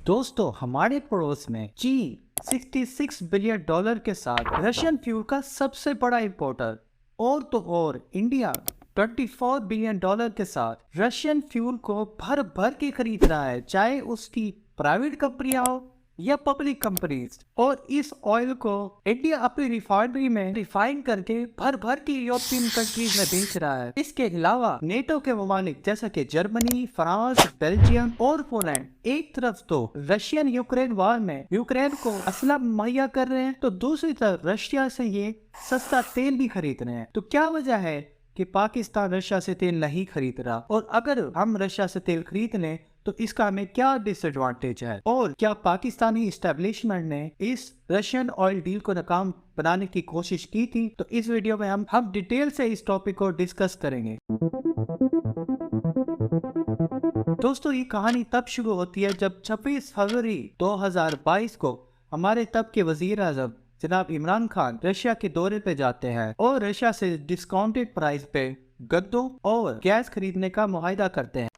दोस्तों, हमारे पड़ोस में चीन 66 बिलियन डॉलर के साथ रशियन फ्यूल का सबसे बड़ा इंपोर्टर और इंडिया 24 बिलियन डॉलर के साथ रशियन फ्यूल को भर भर के खरीद रहा है, चाहे उसकी प्राइवेट कंपनियां हो या पब्लिक कंपनीज। और इस ऑयल को इंडिया अपनी रिफाइनरी में रिफाइन करके भर भर के यूरोपियन कंट्रीज में बेच रहा है। इसके अलावा नेटो के ममालिक जैसा कि जर्मनी, फ्रांस, बेल्जियम और पोलैंड एक तरफ तो रशियन यूक्रेन वार में यूक्रेन को असला मुहैया कर रहे हैं, तो दूसरी तरफ रशिया से ये सस्ता तेल भी खरीद रहे हैं। तो क्या वजह है कि पाकिस्तान रशिया से तेल नहीं खरीद रहा? और अगर हम रशिया से तेल खरीद लें तो इसका हमें क्या डिसएडवांटेज है? और क्या पाकिस्तानी एस्टेब्लिशमेंट ने इस रशियन ऑयल डील को नाकाम बनाने की कोशिश की थी? तो इस वीडियो में हम डिटेल से इस टॉपिक को डिस्कस करेंगे। दोस्तों, ये कहानी तब शुरू होती है जब 26 फरवरी 2022 को हमारे तब के वजीर आजम जनाब इमरान खान रशिया के दौरे पे जाते हैं और रशिया से डिस्काउंटेड प्राइस पे गद्दों और गैस खरीदने का मुआहदा करते हैं।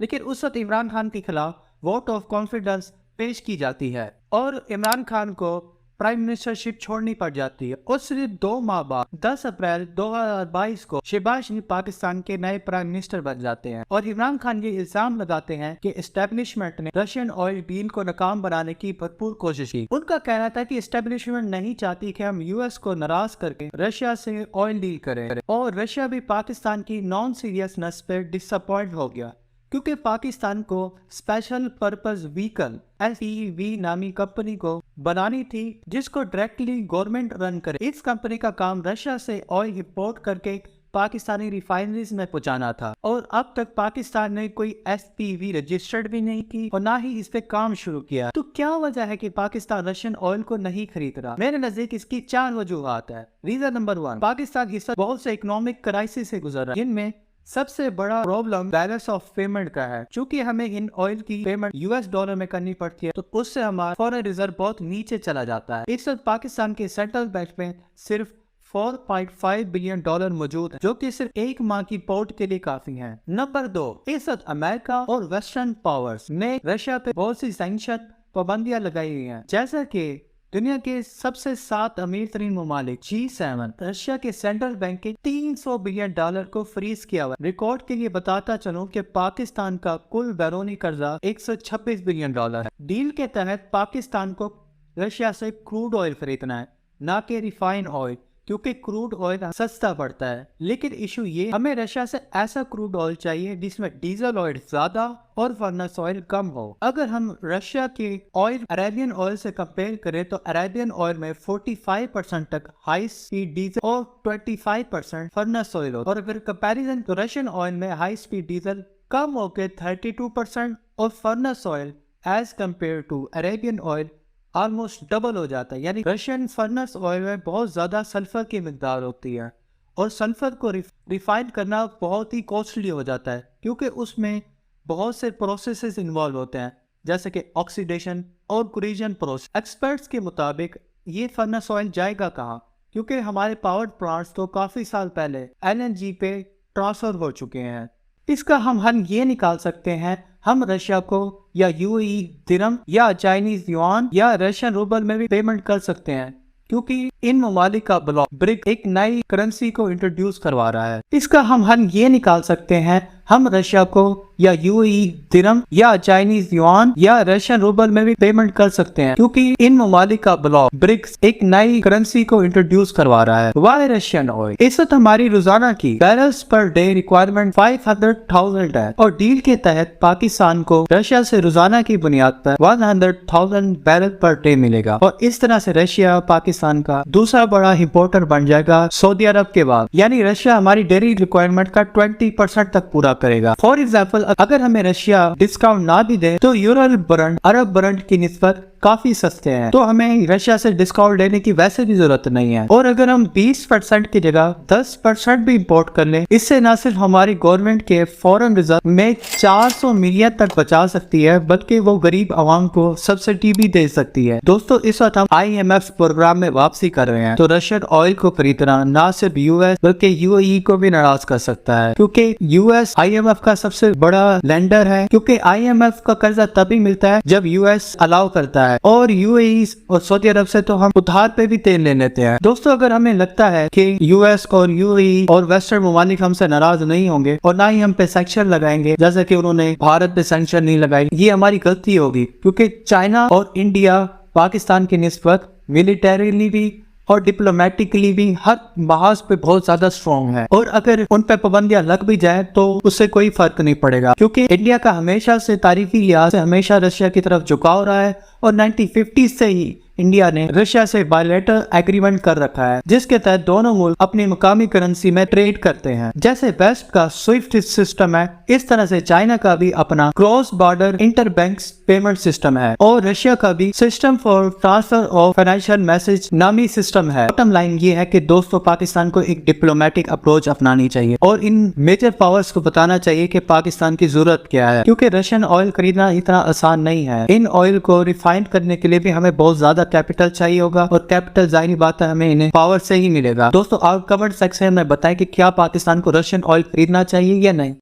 लेकिन उस वक्त इमरान खान के खिलाफ वोट ऑफ कॉन्फिडेंस पेश की जाती है और इमरान खान को प्राइम मिनिस्टरशिप छोड़नी पड़ जाती है। और सिर्फ 2 माह बाद 10 अप्रैल 2022 को शहबाज शरीफ पाकिस्तान के नए प्राइम मिनिस्टर बन जाते हैं। और इमरान खान ये इल्जाम लगाते हैं कि एस्टेब्लिशमेंट ने रशियन ऑयल डील को नाकाम बनाने की भरपूर कोशिश की। उनका कहना था कि एस्टेब्लिशमेंट नहीं चाहती कि हम यूएस को नाराज करके रशिया से ऑयल डील करें, और रशिया भी पाकिस्तान की नॉन सीरियसनेस पर डिसअपॉइंट हो गया, क्योंकि पाकिस्तान को स्पेशल पर्पस व्हीकल SPV नामी कंपनी को बनानी थी जिसको डायरेक्टली गवर्नमेंट रन करे। इस कंपनी का काम रशिया से ऑयल इंपोर्ट करके पाकिस्तानी रिफाइनरीज में पहुंचाना था, और अब तक पाकिस्तान ने कोई SPV रजिस्टर्ड भी नहीं की और ना ही इस पे काम शुरू किया। तो क्या वजह है कि पाकिस्तान रशियन ऑयल को नहीं खरीद रहा? मेरे नजदीक इसकी 4 वजूहात है। रीजन नंबर 1, पाकिस्तान इस वक्त बहुत से इकोनॉमिक क्राइसिस से गुजर रहा है, जिनमें सबसे बड़ा प्रॉब्लम बैलेंस ऑफ पेमेंट का है। चूंकि हमें इन ऑयल की पेमेंट US डॉलर में करनी पड़ती है, तो उससे हमारा फॉरेन रिजर्व बहुत नीचे चला जाता है। इस वक्त पाकिस्तान के सेंट्रल बैंक में सिर्फ 4.5 बिलियन डॉलर मौजूद है, जो कि सिर्फ 1 माह की पोर्ट के लिए काफी है। नंबर 2, इस वक्त अमेरिका और वेस्टर्न पावर्स ने रशिया पे बहुत सी सैंक्शन पाबंदियां लगाई हुई हैं, जैसा कि दुनिया के सबसे 7 अमीर तरीन ममालिक G7 रशिया के सेंट्रल बैंक के 300 बिलियन डॉलर को फ्रीज किया हुआ। रिकॉर्ड के लिए बताता चलूं कि पाकिस्तान का कुल बैरूनी कर्जा 126 बिलियन डॉलर है। डील के तहत पाकिस्तान को रशिया से क्रूड ऑयल खरीदना है, ना कि रिफाइन ऑयल, क्योंकि क्रूड ऑयल सस्ता पड़ता है। लेकिन इशू ये, हमें रशिया से ऐसा क्रूड ऑयल चाहिए जिसमें डीजल ऑयल ज्यादा और फर्नेस ऑयल कम हो। अगर हम रशिया के ऑयल अरेबियन ऑयल से कंपेयर करें तो अरेबियन ऑयल में 45% तक हाई स्पीड डीजल और 25% फर्नेस ऑयल हो, और अगर कंपैरिजन तो रशियन ऑयल में हाई स्पीड डीजल कम होकर 32% और furnace oil as compare to Arabian oil almost double हो जाता है। यानी रशियन फर्नेस ऑयल में बहुत ज्यादा सल्फर की मिकदार होती है, और सल्फर को रिफाइन करना बहुत ही कॉस्टली हो जाता है, क्योंकि उसमें बहुत से प्रोसेसेस इन्वॉल्व होते हैं, जैसे कि ऑक्सीडेशन और कोरिजन प्रोसेस। एक्सपर्ट्स के मुताबिक ये फर्नेस ऑयल जाएगा कहाँ? क्योंकि हमारे पावर प्लांट्स तो काफी साल पहले LNG पे ट्रांसफर हो चुके हैं। इसका हम हल ये निकाल सकते हैं, हम रशिया को या UAE दिरहम या चाइनीज युआन या रशियन रूबल में भी पेमेंट कर सकते हैं, क्योंकि इन ममालिक का ब्लॉक ब्रिक एक नई करेंसी को इंट्रोड्यूस करवा रहा है। इसका हम हल ये निकाल सकते हैं, हम रशिया को या UAE दिरहम या चाइनीज युआन या रशियन रूबल में भी पेमेंट कर सकते हैं, क्योंकि इन ममालिक का ब्लॉक ब्रिक्स एक नई करेंसी को इंट्रोड्यूस करवा रहा है। Why Russian oil? इस वक्त हमारी रोजाना की बैरल्स पर डे रिक्वायरमेंट 500,000 है, और डील के तहत पाकिस्तान को रशिया से रोजाना की बुनियाद पर 100,000 बैरल पर डे मिलेगा, और इस तरह से रशिया पाकिस्तान का दूसरा बड़ा इंपोर्टर बन जाएगा सऊदी अरब के बाद। यानी रशिया हमारी डेली रिक्वायरमेंट का 20% तक पूरा करेगा। फॉर एग्जाम्पल, अगर हमें रशिया डिस्काउंट ना भी दे तो यूरल ब्रांड अरब ब्रांड की निस्बत काफी सस्ते हैं, तो हमें रशिया से डिस्काउंट लेने की वैसे भी जरूरत नहीं है। और अगर हम 20% की जगह 10% भी इंपोर्ट कर लें, इससे न सिर्फ हमारी गवर्नमेंट के फॉरेन रिजर्व में 400 मिलियन तक बचा सकती है, बल्कि वो गरीब आवाम को सब्सिडी भी दे सकती है। दोस्तों, इस वक्त हम IMF प्रोग्राम में वापसी कर कर रहे हैं, तो रशियन ऑयल को खरीदना ना सिर्फ यूएस बल्कि यूएई को भी नाराज कर सकता है, क्योंकि यूएस आईएमएफ का सबसे बड़ा लेंडर है। क्योंकि आईएमएफ का कर्जा तभी मिलता है जब यूएस अलाउ करता है, और यूएई और सऊदी अरब से तो हम उधार पे भी तेल ले लेते हैं। दोस्तों, अगर हमें लगता है कि यूएस और यूएई और वेस्टर्न ममालिक हमसे नाराज नहीं होंगे और ना ही हम पे सैंक्शन लगाएंगे जैसे कि उन्होंने भारत पे सैंक्शन नहीं लगाई, ये हमारी गलती होगी। क्योंकि चाइना और इंडिया पाकिस्तान की निस्बत मिलिटरीली भी और डिप्लोमेटिकली भी हर महाज पे बहुत ज्यादा स्ट्रॉन्ग है, और अगर उन पे पाबंदियां लग भी जाए तो उससे कोई फर्क नहीं पड़ेगा। क्योंकि इंडिया का हमेशा से तारीखी लिहाज से हमेशा रशिया की तरफ झुकाव रहा है, और 1950 से ही इंडिया ने रशिया से बायलैटरल एग्रीमेंट कर रखा है, जिसके तहत दोनों मुल्क अपनी मुकामी करेंसी में ट्रेड करते हैं। जैसे वेस्ट का स्विफ्ट सिस्टम है, इस तरह से चाइना का भी अपना cross border inter bank payment system है, और रशिया का भी system for transfer of financial message नामी सिस्टम है। बॉटम लाइन ये है कि दोस्तों, पाकिस्तान को एक डिप्लोमेटिक अप्रोच अपनानी चाहिए और इन मेजर पावर्स को बताना चाहिए कि पाकिस्तान की जरूरत क्या है, क्योंकि रशियन ऑयल खरीदना इतना आसान नहीं है। इन ऑयल को रिफाइन करने के लिए भी हमें बहुत ज्यादा कैपिटल चाहिए होगा, और कैपिटल जाहिर बात है हमें इन्हें पावर से ही मिलेगा। दोस्तों, आप कमेंट सेक्शन में बताएं कि क्या पाकिस्तान को रशियन ऑयल खरीदना चाहिए या नहीं।